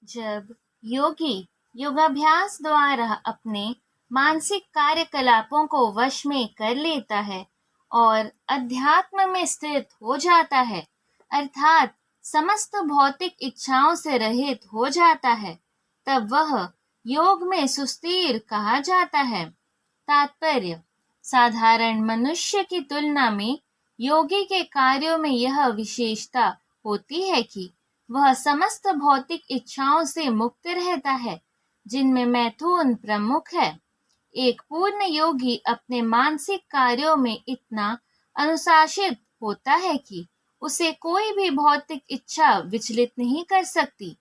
जब योगी योगाभ्यास द्वारा अपने मानसिक कार्यकलापों को वश में कर लेता है और अध्यात्म में स्थित हो जाता है, अर्थात समस्त भौतिक इच्छाओं से रहित हो जाता है, तब वह योग में सुस्थिर कहा जाता है। तात्पर्य: साधारण मनुष्य की तुलना में योगी के कार्यों में यह विशेषता होती है कि वह समस्त भौतिक इच्छाओं से मुक्त रहता है, जिनमें मैथुन प्रमुख है। एक पूर्ण योगी अपने मानसिक कार्यों में इतना अनुशासित होता है कि उसे कोई भी भौतिक इच्छा विचलित नहीं कर सकती।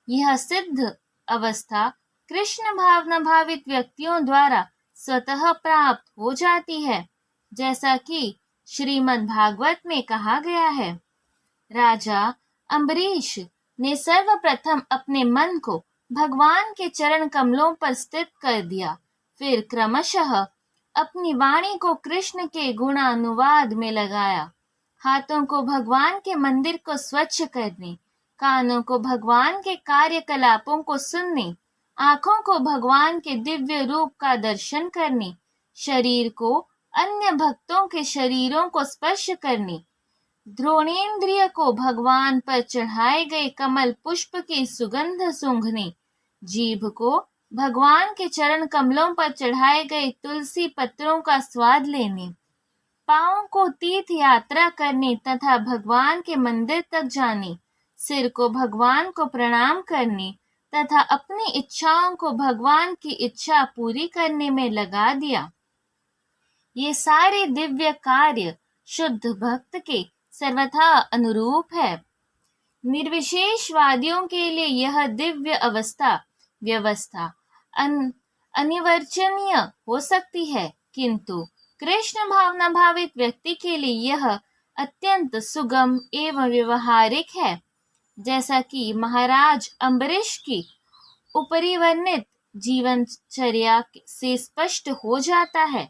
यह सिद्ध अवस्था कृष्ण भावना भावित व्यक्तियों द्वारा स्वतः प्राप्त हो जाती है, जैसा कि श्रीमद् भागवत में कहा गया है। राजा अम्बरीश ने सर्वप्रथम अपने मन को भगवान के चरण कमलों पर स्थित कर दिया, फिर क्रमशः अपनी वाणी को कृष्ण के गुणानुवाद में लगाया। हाथों को भगवान के मंदिर को स्वच्छ करने, कानों को भगवान के कार्यकलापों को सुनने, आंखों को भगवान के दिव्य रूप का दर्शन करने, शरीर को अन्य भक्तों के शरीरों को स्पर्श करने, ध्रोणेन्द्रिय को भगवान पर चढ़ाए गए कमल पुष्प की सुगंध सूंघने, जीभ को भगवान के चरण कमलों पर चढ़ाए गए तुलसी पत्रों का स्वाद लेने, पांवों को तीर्थ यात्रा करने तथा भगवान के मंदिर तक जाने, सिर को भगवान को प्रणाम करने तथा अपनी इच्छाओं को भगवान की इच्छा पूरी करने में लगा दिया। ये सारे दिव्य कार्य शुद्ध भक्त के सर्वथा अनुरूप है। निर्विशेषवादियों के लिए यह दिव्य व्यवस्था अनिवर्चनीय हो सकती है, किंतु कृष्ण भावना भावित व्यक्ति के लिए यह अत्यंत सुगम एवं व्यवहारिक है। जैसा कि महाराज अम्बरीश की उपरिवर्णित जीवनचर्या से स्पष्ट हो जाता है,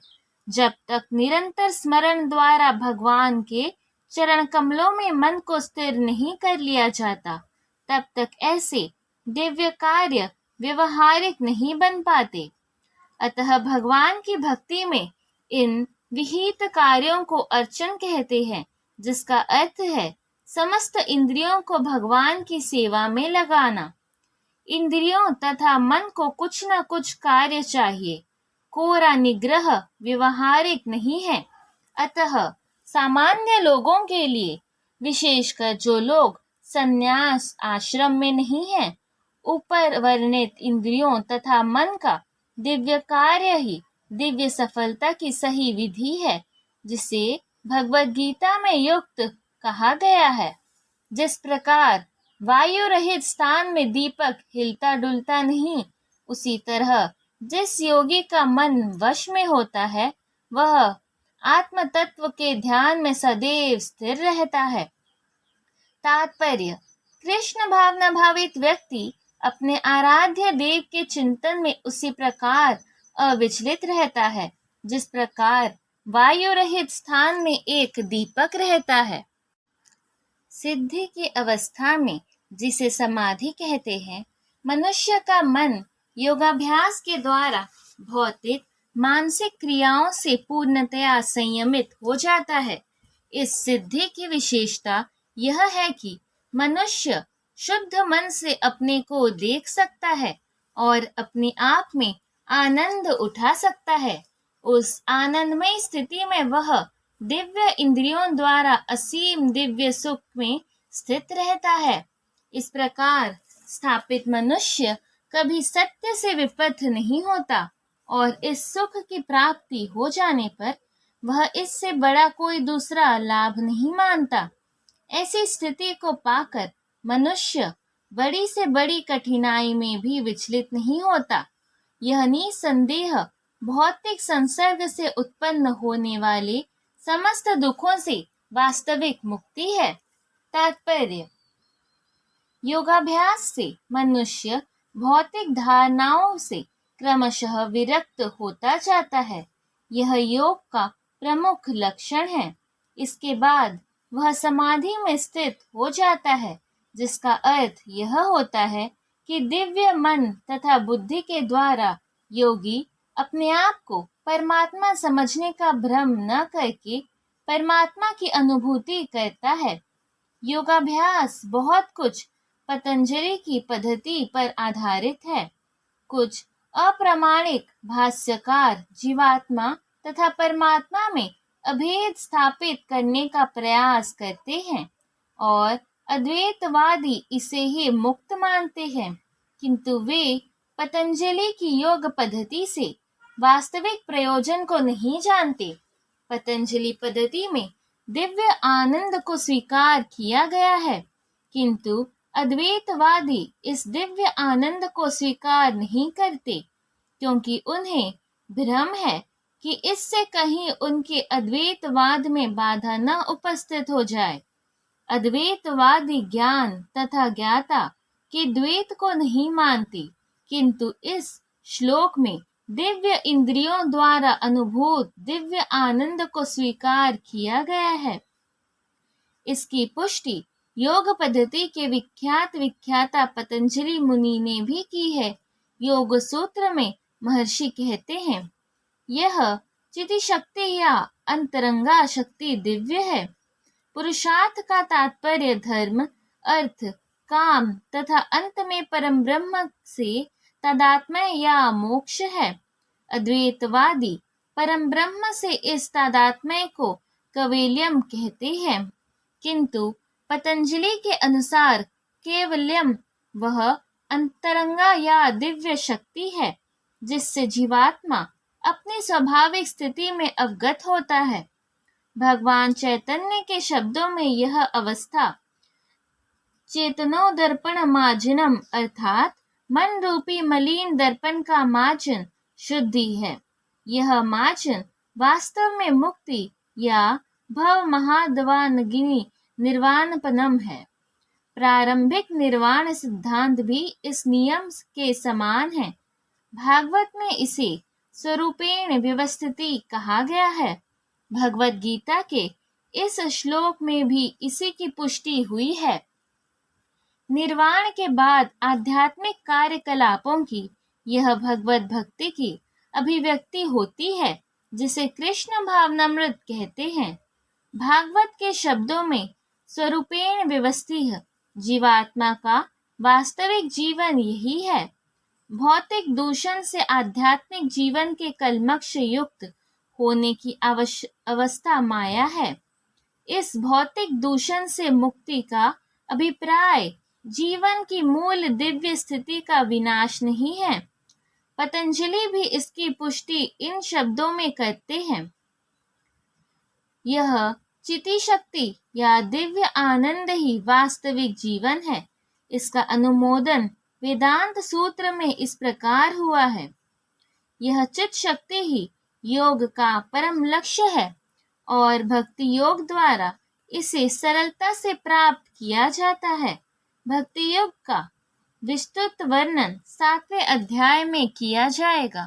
जब तक निरंतर स्मरण द्वारा भगवान के चरण कमलों में मन को स्थिर नहीं कर लिया जाता, तब तक ऐसे दिव्य कार्य व्यवहारिक नहीं बन पाते। अतः भगवान की भक्ति में इन विहित कार्यों को अर्चन कहते हैं, जिसका अर्थ है समस्त इंद्रियों को भगवान की सेवा में लगाना। इंद्रियों तथा मन को कुछ न कुछ कार्य चाहिए, कोरा निग्रह व्यवहारिक नहीं है। अतः सामान्य लोगों के लिए, विशेषकर जो लोग संन्यास आश्रम में नहीं हैं, ऊपर वर्णित इंद्रियों तथा मन का दिव्य कार्य ही दिव्य सफलता की सही विधि है, जिसे भगवद गीता में युक्त कहा गया है। जिस प्रकार वायु रहित स्थान में दीपक हिलता डुलता नहीं, उसी तरह जिस योगी का मन वश में होता है, वह आत्म तत्व के ध्यान में सदैव स्थिर रहता है। तात्पर्य: कृष्ण भावना भावित व्यक्ति अपने आराध्य देव के चिंतन में उसी प्रकार अविचलित रहता है, जिस प्रकार वायु रहित स्थान में एक दीपक रहता है। सिद्धि की अवस्था में, जिसे समाधि कहते हैं, मनुष्य का मन योगाभ्यास के द्वारा भौतिक मानसिक क्रियाओं से पूर्णतया संयमित हो जाता है। इस सिद्धि की विशेषता यह है कि मनुष्य शुद्ध मन से अपने को देख सकता है और अपने आप में आनंद उठा सकता है। उस आनंदमय स्थिति में वह दिव्य इंद्रियों द्वारा असीम दिव्य सुख में स्थित रहता है। इस प्रकार स्थापित मनुष्य कभी सत्य से विपथ नहीं होता और इस सुख की प्राप्ति हो जाने पर वह इससे बड़ा कोई दूसरा लाभ नहीं मानता। ऐसी स्थिति को पाकर मनुष्य बड़ी से बड़ी कठिनाई में भी विचलित नहीं होता। यह निसंदेह भौतिक संसर्ग से उत्पन्न होने वाले समस्त दुखों से वास्तविक मुक्ति है। तात्पर्य: योगाभ्यास से मनुष्य भौतिक धारणाओं से क्रमशः विरक्त होता जाता है। यह योग का प्रमुख लक्षण है। इसके बाद वह समाधि में स्थित हो जाता है, जिसका अर्थ यह होता है कि दिव्य मन तथा बुद्धि के द्वारा योगी अपने आप को परमात्मा समझने का भ्रम न करके परमात्मा की अनुभूति करता है। योगाभ्यास बहुत कुछ पतंजलि की पद्धति पर आधारित है। कुछ अप्रामाणिक भाष्यकार जीवात्मा तथा परमात्मा में अभेद स्थापित करने का प्रयास करते हैं और अद्वैतवादी इसे ही मुक्त मानते हैं, किंतु वे पतंजलि की योग पद्धति से वास्तविक प्रयोजन को नहीं जानते। पतंजलि पद्धति में दिव्य आनंद को स्वीकार किया गया है, किंतु अद्वैतवादी इस दिव्य आनंद को स्वीकार नहीं करते, क्योंकि उन्हें भ्रम है कि इससे कहीं उनके अद्वैतवाद में बाधा न उपस्थित हो जाए। अद्वैतवादी ज्ञान तथा ज्ञाता के द्वैत को नहीं मानती, किंतु इस श्लोक में दिव्य इंद्रियों द्वारा अनुभूत दिव्य आनंद को स्वीकार किया गया है। इसकी पुष्टि योग पद्धति के विख्याता पतंजलि मुनि ने भी की है। योग सूत्र में महर्षि कहते हैं, यह चिति शक्ति या अंतरंगा शक्ति दिव्य है। पुरुषार्थ का तात्पर्य धर्म, अर्थ, काम तथा अंत में परम ब्रह्म से तादात्म्य या मोक्ष है। अद्वैतवादी परम ब्रह्म से इस तादात्म्य को कैवल्यम कहते हैं, किंतु पतंजलि के अनुसार कैवल्यम वह अंतरंगा या दिव्य शक्ति है जिससे जीवात्मा अपनी स्वाभाविक स्थिति में अवगत होता है। भगवान चैतन्य के शब्दों में यह अवस्था चेतनो दर्पण मार्जनम अर्थात मन रूपी मलिन दर्पण का मार्जन शुद्धि है। यह मार्जन वास्तव में मुक्ति या भव महादवानगिनी निर्वाणपनम है। प्रारंभिक निर्वाण सिद्धांत भी इस नियम के समान है। भागवत में इसे स्वरूपेण व्यवस्थिति कहा गया है। भगवत गीता के इस श्लोक में भी इसी की पुष्टि हुई है। निर्वाण के बाद आध्यात्मिक कार्यकलापों की यह भगवत भक्ति की अभिव्यक्ति होती है, जिसे कृष्ण भावनामृत कहते हैं। भागवत के शब्दों में स्वरूपेण व्यवस्थित जीवात्मा का वास्तविक जीवन यही है। भौतिक दूषण से आध्यात्मिक जीवन के कलमक्ष युक्त होने की अवस्था माया है। इस भौतिक दूषण से मुक्ति का अभिप्राय जीवन की मूल दिव्य स्थिति का विनाश नहीं है। पतंजलि भी इसकी पुष्टि इन शब्दों में करते हैं, यह चिति शक्ति या दिव्य आनंद ही वास्तविक जीवन है। इसका अनुमोदन वेदांत सूत्र में इस प्रकार हुआ है, यह चित शक्ति ही योग का परम लक्ष्य है और भक्ति योग द्वारा इसे सरलता से प्राप्त किया जाता है। भक्ति योग का विस्तृत वर्णन 7वें अध्याय में किया जाएगा।